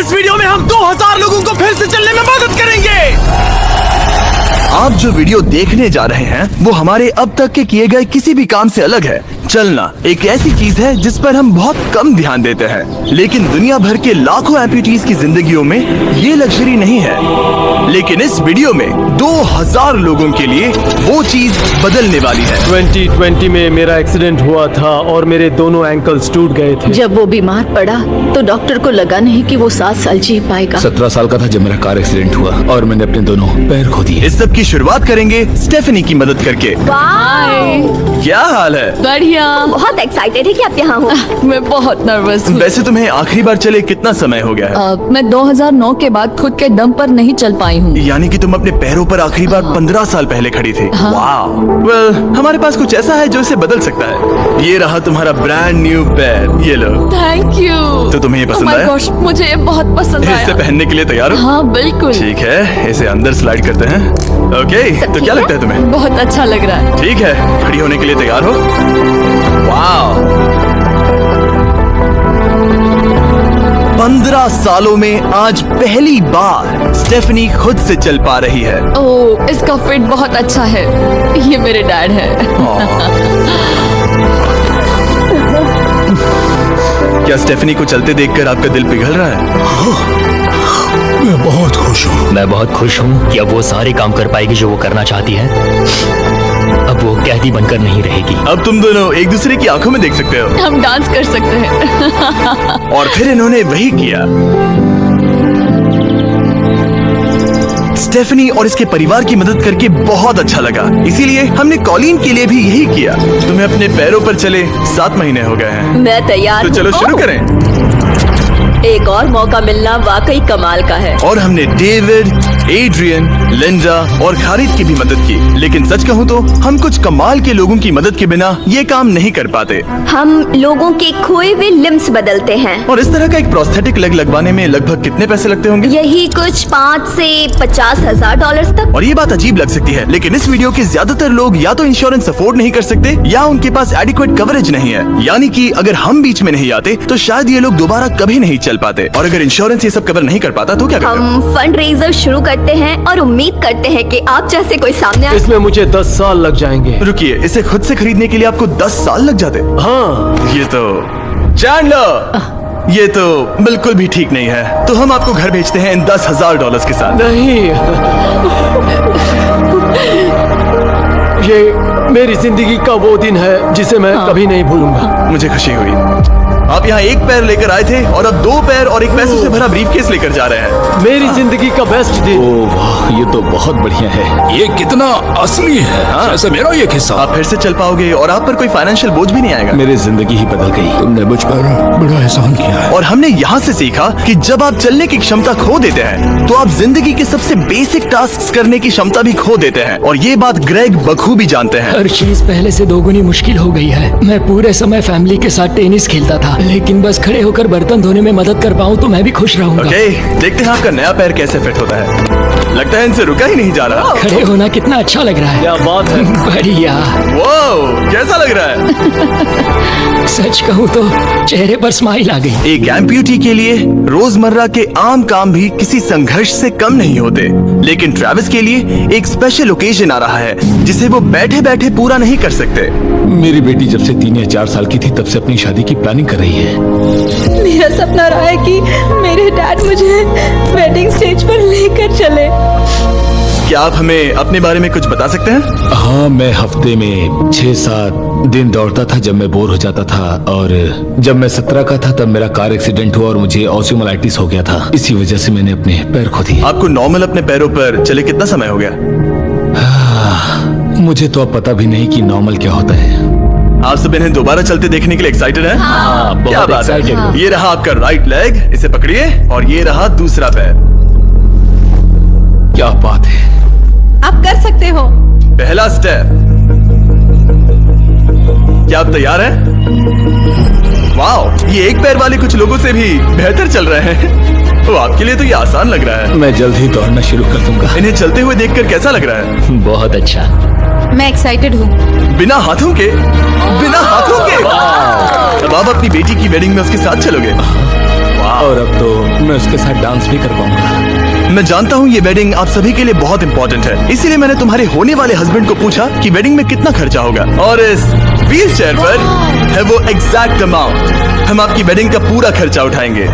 इस वीडियो में हम 2000 लोगों को फिर से चलने में मदद करेंगे। आप जो वीडियो देखने जा रहे हैं वो हमारे अब तक के किए गए किसी भी काम से अलग है। चलना एक ऐसी चीज है जिस पर हम बहुत कम ध्यान देते हैं, लेकिन दुनिया भर के लाखों एम्पुटीज की जिंदगियों में ये लग्जरी नहीं है। लेकिन इस वीडियो में 2000 लोगों के लिए वो चीज बदलने वाली है। 2020 में मेरा एक्सीडेंट हुआ था और मेरे दोनों एंकल्स टूट गए थे। जब वो बीमार पड़ा तो डॉक्टर को लगा नहीं कि वो 7 साल जी पाएगा। 17 साल का था जब मेरा कार एक्सीडेंट हुआ और मैंने अपने दोनों पैर खो दिए। इस सब की शुरुआत करेंगे स्टेफनी की मदद करके। क्या हाल है? बढ़िया। बहुत एक्साइटेड है कि आप यहाँ हो। मैं बहुत नर्वस हूँ। वैसे तुम्हें आखिरी बार चले कितना समय हो गया है? मैं 2009 के बाद खुद के दम पर नहीं चल पाई हूँ। यानी कि तुम अपने पैरों पर आखिरी बार 15 साल पहले खड़ी थी। वाह। वेल, हमारे पास कुछ ऐसा है जो इसे बदल सकता है। ये रहा तुम्हारा ब्रांड न्यू पैर, ये लो। Thank you. तो तुम्हें ये पसंद Oh my आया? gosh, मुझे ये बहुत पसंद आया। इसे पहनने के लिए तैयार हो? हाँ बिल्कुल। ठीक है, इसे अंदर स्लाइड करते हैं। ओके, तो क्या लगता है तुम्हें? बहुत अच्छा लग रहा है। ठीक है, खड़ी होने के लिए तैयार हो? वाह। 15 सालों में आज पहली बार स्टेफनी खुद से चल पा रही है। ओह, इसका फिट बहुत अच्छा है। ये मेरे डैड है। क्या स्टेफनी को चलते देखकर आपका दिल पिघल रहा है? मैं बहुत खुश हूँ। मैं बहुत खुश हूँ कि अब वो सारे काम कर पाएगी जो वो करना चाहती है। अब वो कैदी बनकर नहीं रहेगी। अब तुम दोनों एक दूसरे की आंखों में देख सकते हो। हम डांस कर सकते हैं। और फिर इन्होंने वही किया। स्टेफनी और इसके परिवार की मदद करके बहुत अच्छा लगा, इसीलिए हमने कॉलिन के लिए भी यही किया। तुम्हें अपने पैरों पर चले 7 महीने हो गए हैं। मैं तैयार तो चलो हूँ। शुरू करें। एक और मौका मिलना वाकई कमाल का है। और हमने डेविड, एड्रियन, लिंडा और खालिद की भी मदद की। लेकिन सच कहूँ तो हम कुछ कमाल के लोगों की मदद के बिना ये काम नहीं कर पाते। हम लोगों के खोए हुए लिम्स बदलते हैं। और इस तरह का एक प्रोस्थेटिक लेग लगवाने में लगभग कितने पैसे लगते होंगे? यही कुछ 5 से 50 हजार डॉलर तक। और ये बात अजीब लग सकती है, लेकिन इस वीडियो के ज्यादातर लोग या तो इंश्योरेंस अफोर्ड नहीं कर सकते या उनके पास एडिक्वेट कवरेज नहीं है। यानी कि अगर हम बीच में नहीं आते तो शायद ये लोग दोबारा कभी नहीं चल पाते। और अगर इंश्योरेंस ये सब कवर नहीं कर पाता तो क्या करते? हम फंड रेजर शुरू करते हैं और उम्मीद करते हैं कि आप जैसे कोई सामने आए। इसमें मुझे 10 साल लग जाएंगे। रुकिए, इसे खुद से खरीदने के लिए आपको 10 साल लग जाते? हाँ। ये तो चैंडलर, ये तो बिल्कुल भी ठीक नहीं है। तो हम आपको घर भेजते हैं इन $10,000 के साथ। नहीं, ये मेरी जिंदगी का वो दिन है जिसे मैं कभी नहीं भूलूंगा। मुझे खुशी हुई। आप यहाँ एक पैर लेकर आए थे और अब 2 पैर और एक पैसों से भरा ब्रीफकेस लेकर जा रहे हैं। मेरी जिंदगी का बेस्ट दिन। ओह वाह, ये तो बहुत बढ़िया है। ये कितना असली है। जैसे मेरा ये किस्सा। आप फिर से चल पाओगे और आप पर कोई फाइनेंशियल बोझ भी नहीं आएगा। मेरी जिंदगी ही बदल गई। तुमने मुझ पर बड़ा एहसान किया है। और हमने यहाँ से सीखा कि जब आप चलने की क्षमता खो देते हैं तो आप जिंदगी के सबसे बेसिक टास्क करने की क्षमता भी खो देते हैं। और ये बात ग्रेग बखूबी जानते हैं। हर चीज पहले से दोगुनी मुश्किल हो गई है। मैं पूरे समय फैमिली के साथ टेनिस खेलता था, लेकिन बस खड़े होकर बर्तन धोने में मदद कर पाऊँ तो मैं भी खुश रहूंगा। ओके, देखते हैं आपका नया पैर कैसे फिट होता है। लगता है इनसे रुका ही नहीं जा रहा। खड़े होना कितना अच्छा लग रहा है। क्या बात है। बढ़िया। वाह, कैसा लग रहा है? सच कहूँ तो चेहरे पर स्माइल आ गई। एक एम्प्यूटी के लिए रोजमर्रा के आम काम भी किसी संघर्ष से कम नहीं होते, लेकिन ट्रेविस के लिए एक स्पेशल ओकेजन आ रहा है जिसे वो बैठे बैठे पूरा नहीं कर सकते। मेरी बेटी जब से 3 या 4 साल की थी तब से अपनी शादी की प्लानिंग कर रही है। मेरा सपना रहा है कि मेरे डैड मुझे वेडिंग स्टेज पर लेकर चले। क्या आप हमें अपने बारे में कुछ बता सकते हैं? हाँ, मैं हफ्ते में 6-7 दिन दौड़ता था जब मैं बोर हो जाता था। और जब मैं 17 का था तब मेरा कार एक्सीडेंट हुआ और मुझे ऑस्टियोमाइलाइटिस हो गया था। इसी वजह से मैंने अपने पैर खो दिए। आपको नॉर्मल अपने पैरों पर चले कितना समय हो गया? मुझे तो अब पता भी नहीं कि नॉर्मल क्या होता है। आप सब इन्हें दोबारा चलते देखने के लिए एक्साइटेड हैं? हाँ, क्या बहुत बात है। excited। ये रहा आपका राइट लेग, इसे पकड़िए, और ये रहा दूसरा पैर। क्या बात है। आप कर सकते हो। पहला स्टेप। क्या आप तैयार हैं? वाह, ये एक पैर वाले कुछ लोगों से भी बेहतर चल रहे हैं। तो आपके लिए तो ये आसान लग रहा है। मैं जल्द ही दौड़ना शुरू कर दूंगा। इन्हें चलते हुए देखकर कैसा लग रहा है? बहुत अच्छा। मैं एक्साइटेड हूँ। बिना हाथों के? बिना हाथों के? अब आप अपनी बेटी की वेडिंग में उसके साथ चलोगे? वाह। और अब तो मैं उसके साथ डांस भी कर पाऊंगा। मैं जानता हूँ ये वेडिंग आप सभी के लिए बहुत इंपॉर्टेंट है, इसीलिए मैंने तुम्हारे होने वाले हस्बैंड को पूछा कि वेडिंग में कितना खर्चा होगा, और इस व्हील चेयर पर है वो एग्जैक्ट अमाउंट। हम आपकी वेडिंग का पूरा खर्चा उठाएंगे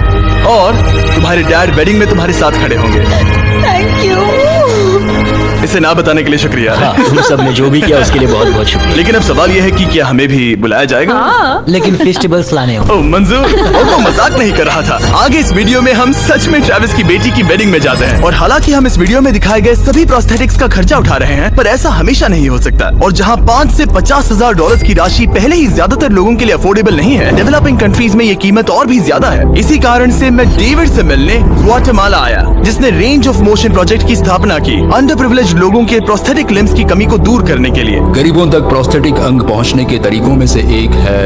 और तुम्हारे डैड वेडिंग में तुम्हारे साथ खड़े होंगे। Thank you. इसे ना बताने के लिए शुक्रिया। हाँ, तुम सब ने जो भी किया उसके लिए बहुत बहुत शुक्रिया। लेकिन अब सवाल यह है कि क्या हमें भी बुलाया जाएगा? लेकिन फेस्टिवल्स लाने हो। ओह मंजूर, वो तो मजाक नहीं कर रहा था। आगे इस वीडियो में हम सच में ट्रेविस की बेटी की वेडिंग में जाते हैं, और हालांकि हम इस वीडियो में दिखाए गए सभी प्रोस्थेटिक्स का खर्चा उठा रहे हैं, पर ऐसा हमेशा नहीं हो सकता। और जहां 5 से 50,000 डॉलर्स की राशि पहले ही ज्यादातर लोगों के लिए अफोर्डेबल नहीं है, डेवलपिंग कंट्रीज में ये कीमत और भी ज्यादा है। इसी कारण से मैं डेविड से मिलने ग्वाटेमाला आया, जिसने रेंज ऑफ मोशन प्रोजेक्ट की स्थापना की अंडर प्रिविलेज्ड लोगों के प्रोस्थेटिक लिम्स की कमी को दूर करने के लिए। गरीबों तक प्रोस्थेटिक अंग पहुंचने के तरीकों में से एक है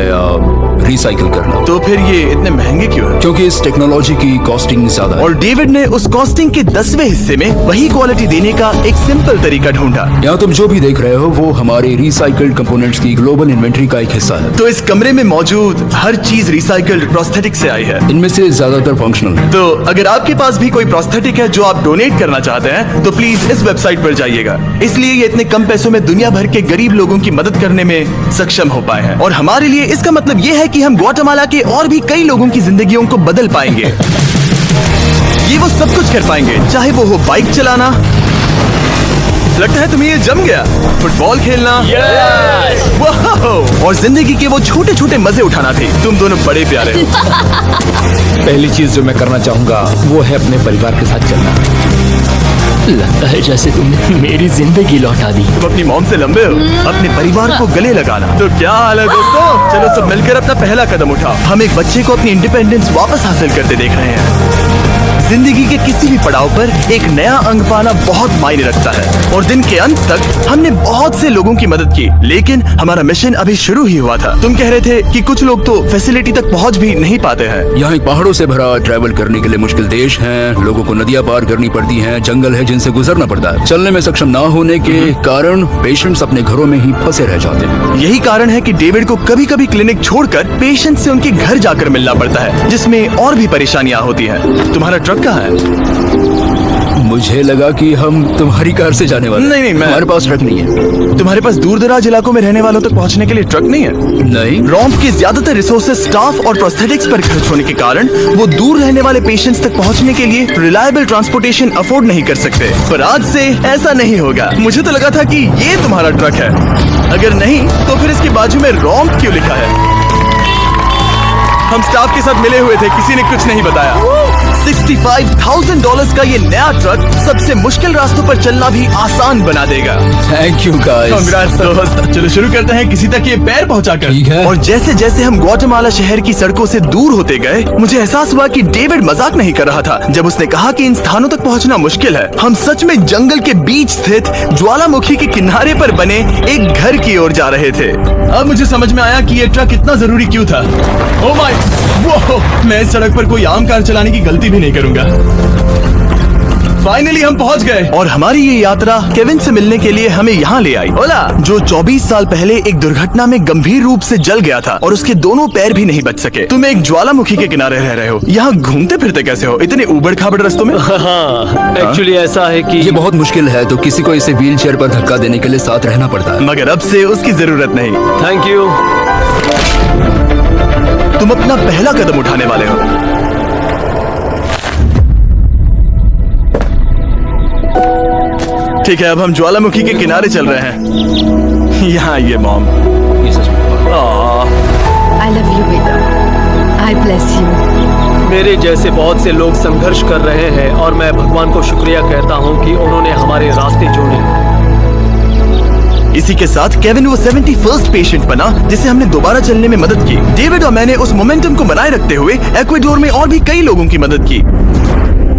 रिसाइकिल करना। तो फिर ये इतने महंगे क्यों है? क्योंकि इस टेक्नोलॉजी की कॉस्टिंग ज्यादा है। और डेविड ने उस कॉस्टिंग के 10वें हिस्से में वही क्वालिटी देने का एक सिंपल तरीका ढूंढा। यहाँ तुम जो भी देख रहे हो वो हमारे रिसाइकल्ड कंपोनेंट्स की ग्लोबल इन्वेंट्री का एक हिस्सा है। तो इस कमरे में मौजूद हर चीज रिसाइकल्ड प्रोस्थेटिक से आई है। इनमें से ज्यादातर फंक्शनल है। तो अगर आपके पास भी कोई प्रोस्थेटिक है जो आप डोनेट करना चाहते हैं, तो प्लीज इस वेबसाइट पर जाइएगा। इसलिए ये इतने कम पैसों में दुनिया भर के गरीब लोगों की मदद करने में सक्षम हो पाए हैं। और हमारे लिए इसका मतलब ये है कि हम ग्वाटेमाला के और भी कई लोगों की जिंदगियों को बदल पाएंगे। ये वो सब कुछ कर पाएंगे, चाहे वो हो बाइक चलाना, लगता है तुम्हें ये जम गया, फुटबॉल खेलना, वाह, और जिंदगी के वो छोटे छोटे मजे उठाना थे। तुम दोनों बड़े प्यारे हो। पहली चीज जो मैं करना चाहूंगा वो है अपने परिवार के साथ चलना। लगता है जैसे तुमने मेरी जिंदगी लौटा दी। तुम अपनी मॉम से लंबे हो, अपने परिवार को गले लगाना। तो क्या हाल है दोस्तों, चलो सब मिलकर अपना पहला कदम उठाओ। हम एक बच्चे को अपनी इंडिपेंडेंस वापस हासिल करते देख रहे हैं। जिंदगी के किसी भी पड़ाव पर एक नया अंग पाना बहुत मायने रखता है, और दिन के अंत तक हमने बहुत से लोगों की मदद की, लेकिन हमारा मिशन अभी शुरू ही हुआ था। तुम कह रहे थे कि कुछ लोग तो फैसिलिटी तक पहुंच भी नहीं पाते हैं। यहाँ एक पहाड़ों से भरा ट्रैवल करने के लिए मुश्किल देश है, लोगों को नदियाँ पार करनी पड़ती हैं, जंगल है जिनसे गुजरना पड़ता है। चलने में सक्षम ना होने के कारण पेशेंट्स अपने घरों में ही फंसे रह जाते हैं। यही कारण है कि डेविड को कभी कभी क्लिनिक छोड़कर पेशेंट से उनके घर जाकर मिलना पड़ता है, जिसमें और भी परेशानियां होती हैं। तुम्हारा ट्रक कहाँ है? मुझे लगा कि हम तुम्हारी कार से जाने वाले। नहीं, हमारे पास ट्रक नहीं है। तुम्हारे पास दूर दराज इलाकों में रहने वालों तक पहुंचने के लिए ट्रक नहीं है? नहीं। रॉम्प के ज्यादातर रिसोर्सेज स्टाफ और प्रोस्थेटिक्स पर खर्च होने के कारण वो दूर रहने वाले पेशेंट्स तक पहुंचने के लिए रिलायबल ट्रांसपोर्टेशन अफोर्ड नहीं कर सकते। पर आज से ऐसा नहीं होगा। मुझे तो लगा था कि ये तुम्हारा ट्रक है, अगर नहीं तो फिर इसके बाजू में रॉम्प क्यों लिखा है? हम स्टाफ के साथ मिले हुए थे, किसी ने कुछ नहीं बताया। $65,000 का ये नया ट्रक सबसे मुश्किल रास्तों पर चलना भी आसान बना देगा। Thank you guys. कांग्रेट्स दोस्त। चलो शुरू करते हैं किसी तक ये पैर पहुंचाकर। ठीक है। और जैसे जैसे हम ग्वाटेमाला शहर की सड़कों से दूर होते गए, मुझे एहसास हुआ कि डेविड मजाक नहीं कर रहा था जब उसने कहा कि इन स्थानों तक पहुंचना मुश्किल है। हम सच में जंगल के बीच स्थित ज्वालामुखी के किनारे पर बने एक घर की ओर जा रहे थे। अब मुझे समझ में आया कि ये ट्रक इतना जरूरी क्यों था। ओह माय, वो मैं इस सड़क पर कोई आम कार चलाने की गलती भी नहीं करूंगा। फाइनली हम पहुंच गए, और हमारी ये यात्रा केविन से मिलने के लिए हमें यहाँ ले आई। ओला, जो 24 साल पहले एक दुर्घटना में गंभीर रूप से जल गया था और उसके दोनों पैर भी नहीं बच सके। तुम एक ज्वालामुखी के किनारे रह रहे हो, यहाँ घूमते फिरते कैसे हो इतने उबड़ खाबड़ रास्तों में? हाँ, एक्चुअली ऐसा है कि ये बहुत मुश्किल है, तो किसी को इसे व्हील चेयर पर धक्का देने के लिए साथ रहना पड़ता है। मगर अब से उसकी जरूरत नहीं। Thank you. तुम अपना पहला कदम उठाने वाले हो। ठीक है, अब हम ज्वालामुखी के किनारे चल रहे हैं। यहाँ ये मॉम। आई लव यू बेटा, आई ब्लेस यू। मेरे जैसे बहुत से लोग संघर्ष कर रहे हैं, और मैं भगवान को शुक्रिया कहता हूँ कि उन्होंने हमारे रास्ते जोड़े। इसी के साथ केविन वो 71st पेशेंट बना जिसे हमने दोबारा चलने में मदद की। डेविड और मैंने उस मोमेंटम को बनाए रखते हुए एक्वाडोर में और भी कई लोगों की मदद की,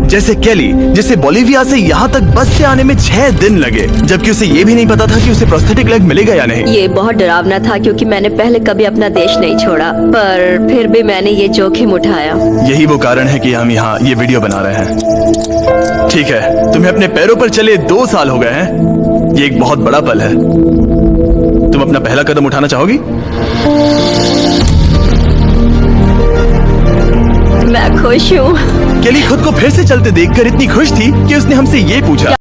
जैसे केली, जिसे बोलिविया से यहाँ तक बस से आने में 6 दिन लगे, जबकि उसे ये भी नहीं पता था कि उसे प्रोस्थेटिक लेग मिलेगा या नहीं। ये बहुत डरावना था क्योंकि मैंने पहले कभी अपना देश नहीं छोड़ा, पर फिर भी मैंने ये जोखिम उठाया। यही वो कारण है कि हम यहाँ ये वीडियो बना रहे हैं। ठीक है, तुम्हें अपने पैरों पर चले 2 साल हो गए हैं। ये एक बहुत बड़ा पल है। तुम अपना पहला कदम उठाना चाहोगी? मैं खुश हूँ। केली खुद को फिर से चलते देखकर इतनी खुश थी कि उसने हमसे ये पूछा।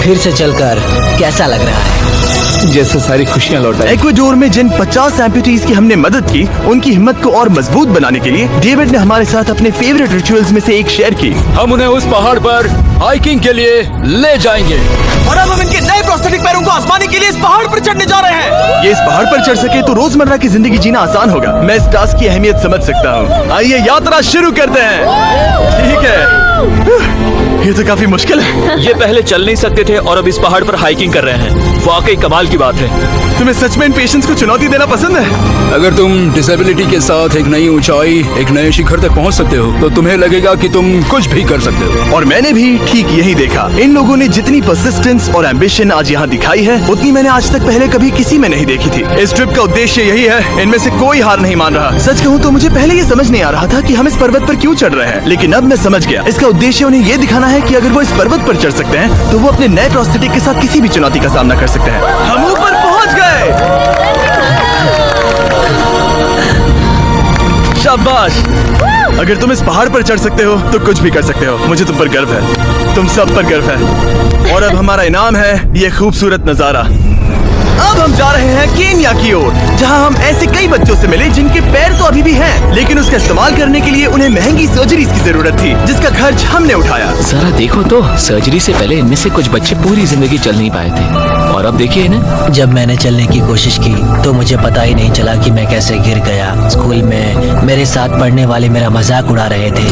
फिर से चलकर कैसा लग रहा है? जैसे सारी खुशियाँ लौट आई। इक्वाडोर में जिन 50 एम्पुटीज की हमने मदद की, उनकी हिम्मत को और मजबूत बनाने के लिए डेविड ने हमारे साथ अपने फेवरेट रिचुअल्स में से एक शेयर की। हम उन्हें उस पहाड़ पर हाइकिंग के लिए ले जाएंगे और अब हम इनके नए प्रोस्थेटिक पैरों को आजमाने के लिए इस पहाड़ पर चढ़ने जा रहे हैं। ये इस पहाड़ पर चढ़ सके तो रोजमर्रा की जिंदगी जीना आसान होगा। मैं इस टास्क की अहमियत समझ सकता हूँ। आइए यात्रा शुरू करते हैं। ठीक है, ये तो काफी मुश्किल है। ये पहले चल नहीं सकते थे और अब इस पहाड़ पर हाइकिंग कर रहे हैं। वाकई कमाल की बात है। तुम्हें सच में इन पेशेंट्स को चुनौती देना पसंद है? अगर तुम डिसेबिलिटी के साथ एक नई ऊंचाई, एक नए शिखर तक पहुंच सकते हो तो तुम्हें लगेगा कि तुम कुछ भी कर सकते हो। और मैंने भी ठीक यही देखा। इन लोगों ने जितनी परसिस्टेंस और एम्बिशन आज यहाँ दिखाई है, उतनी मैंने आज तक पहले कभी किसी में नहीं देखी थी। इस ट्रिप का उद्देश्य यही है, इनमें से कोई हार नहीं मान रहा। सच कहूँ तो मुझे पहले ये समझ नहीं आ रहा था कि हम इस पर्वत पर क्यों चढ़ रहे हैं, लेकिन अब मैं समझ गया। इसका उद्देश्य उन्हें ये दिखाना है कि अगर वो इस पर्वत पर चढ़ सकते हैं तो वो अपने नए प्रोस्थेटिक के साथ किसी भी चुनौती का सामना कर सकते हैं। हम ऊपर पहुंच गए। शाबाश। अगर तुम इस पहाड़ पर चढ़ सकते हो तो कुछ भी कर सकते हो। मुझे तुम पर गर्व है, तुम सब पर गर्व है। और अब हमारा इनाम है ये खूबसूरत नजारा। अब हम जा रहे हैं केन्या की ओर, जहां हम ऐसे कई बच्चों से मिले जिनके पैर तो अभी भी हैं, लेकिन उसका इस्तेमाल करने के लिए उन्हें महंगी सर्जरीज की जरूरत थी, जिसका खर्च हमने उठाया। जरा देखो तो, सर्जरी से पहले इनमें से कुछ बच्चे पूरी जिंदगी चल नहीं पाए थे, और अब देखिए इन्हें। जब मैंने चलने की कोशिश की तो मुझे पता ही नहीं चला कि मैं कैसे गिर गया। स्कूल में मेरे साथ पढ़ने वाले मेरा मजाक उड़ा रहे थे,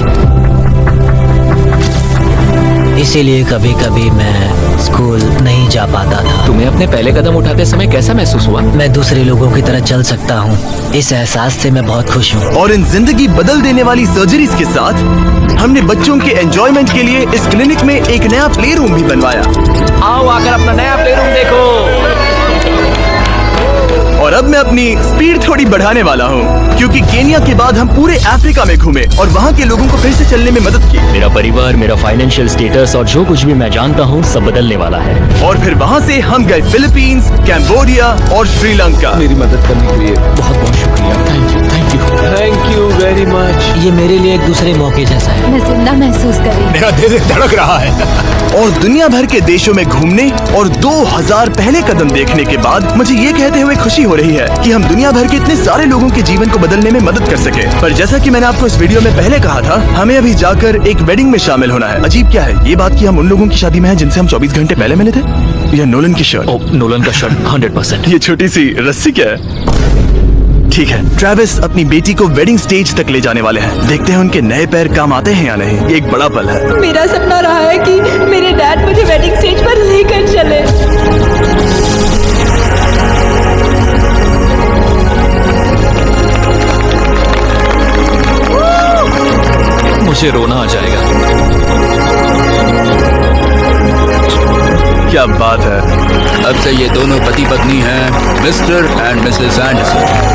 इसीलिए कभी कभी मैं स्कूल नहीं जा पाता था। तुम्हें अपने पहले कदम उठाते समय कैसा महसूस हुआ? मैं दूसरे लोगों की तरह चल सकता हूँ, इस एहसास से मैं बहुत खुश हूँ। और इन जिंदगी बदल देने वाली सर्जरीज के साथ हमने बच्चों के एंजॉयमेंट के लिए इस क्लिनिक में एक नया प्ले रूम भी बनवाया। आओ आकर अपना नया प्ले रूम देखो। और अब मैं अपनी स्पीड थोड़ी बढ़ाने वाला हूँ, क्योंकि केन्या के बाद हम पूरे अफ्रीका में घूमे और वहाँ के लोगों को फिर से चलने में मदद की। मेरा परिवार, मेरा फाइनेंशियल स्टेटस और जो कुछ भी मैं जानता हूँ सब बदलने वाला है। और फिर वहाँ से हम गए फिलीपींस, कैम्बोडिया और श्रीलंका। मेरी मदद करने के लिए बहुत बहुत शुक्रिया। Thank you, thank you, thank you very much. ये मेरे लिए एक दूसरे मौके जैसा है। मैं जिंदा महसूस कर रही हूँ। मेरा दिल धड़क रहा है। और दुनिया भर के देशों में घूमने और 2000 पहले कदम देखने के बाद मुझे ये कहते हुए खुशी हो रही है कि हम दुनिया भर के इतने सारे लोगों के जीवन को बदलने में मदद कर सके। पर जैसा कि मैंने आपको इस वीडियो में पहले कहा था, हमें अभी जाकर एक वेडिंग में शामिल होना है। अजीब क्या है ये बात कि हम उन लोगों की शादी में हैं जिनसे हम 24 घंटे पहले मिले थे। यह नोलन की शर्ट। ओह, नोलन का शर्ट 100%। ये छोटी सी रस्सी क्या है? ठीक है, ट्रेविस अपनी बेटी को वेडिंग स्टेज तक ले जाने वाले हैं। देखते हैं उनके नए पैर काम आते हैं या नहीं। ये एक बड़ा पल है। मेरा सपना रहा है कि मेरे डैड मुझे वेडिंग स्टेज पर लेकर चले। मुझे रोना आ जाएगा। क्या बात है। अब से ये दोनों पति पत्नी हैं, mister and Mrs Anderson.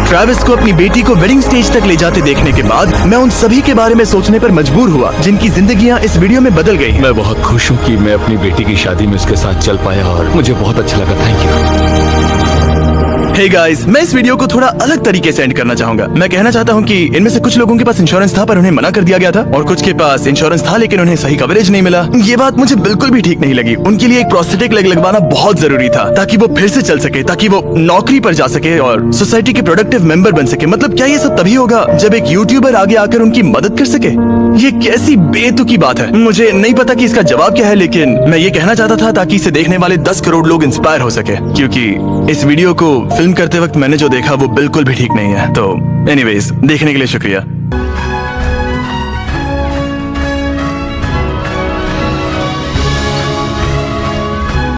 Travis को अपनी बेटी को वेडिंग स्टेज तक ले जाते देखने के बाद मैं उन सभी के बारे में सोचने पर मजबूर हुआ जिनकी जिंदगियां इस वीडियो में बदल गई हैं। मैं बहुत खुश हूँ कि मैं अपनी बेटी की शादी में उसके साथ चल पाया और मुझे बहुत अच्छा लगा। Thank you. हे गाइस, मैं इस वीडियो को थोड़ा अलग तरीके से एंड करना चाहूंगा। मैं कहना चाहता हूँ कि इनमें से कुछ लोगों के पास इंश्योरेंस था पर उन्हें मना कर दिया गया था, और कुछ के पास इंश्योरेंस था लेकिन उन्हें सही कवरेज नहीं मिला। ये बात मुझे बिल्कुल भी ठीक नहीं लगी। उनके लिए एक प्रोस्थेटिक लेग लगवाना बहुत जरूरी था ताकि वो फिर से चल सके, ताकि वो नौकरी पर जा सके और सोसाइटी के प्रोडक्टिव मेंबर बन सके। मतलब क्या ये सब तभी होगा जब एक यूट्यूबर आगे आकर उनकी मदद कर सके? ये कैसी बेतुकी बात है। मुझे नहीं पता कि इसका जवाब क्या है, लेकिन मैं ये कहना चाहता था ताकि इसे देखने वाले 10 करोड़ लोग इंस्पायर हो सके, क्योंकि इस वीडियो को फिल्म करते वक्त मैंने जो देखा वो बिल्कुल भी ठीक नहीं है। तो एनीवेज, देखने के लिए शुक्रिया।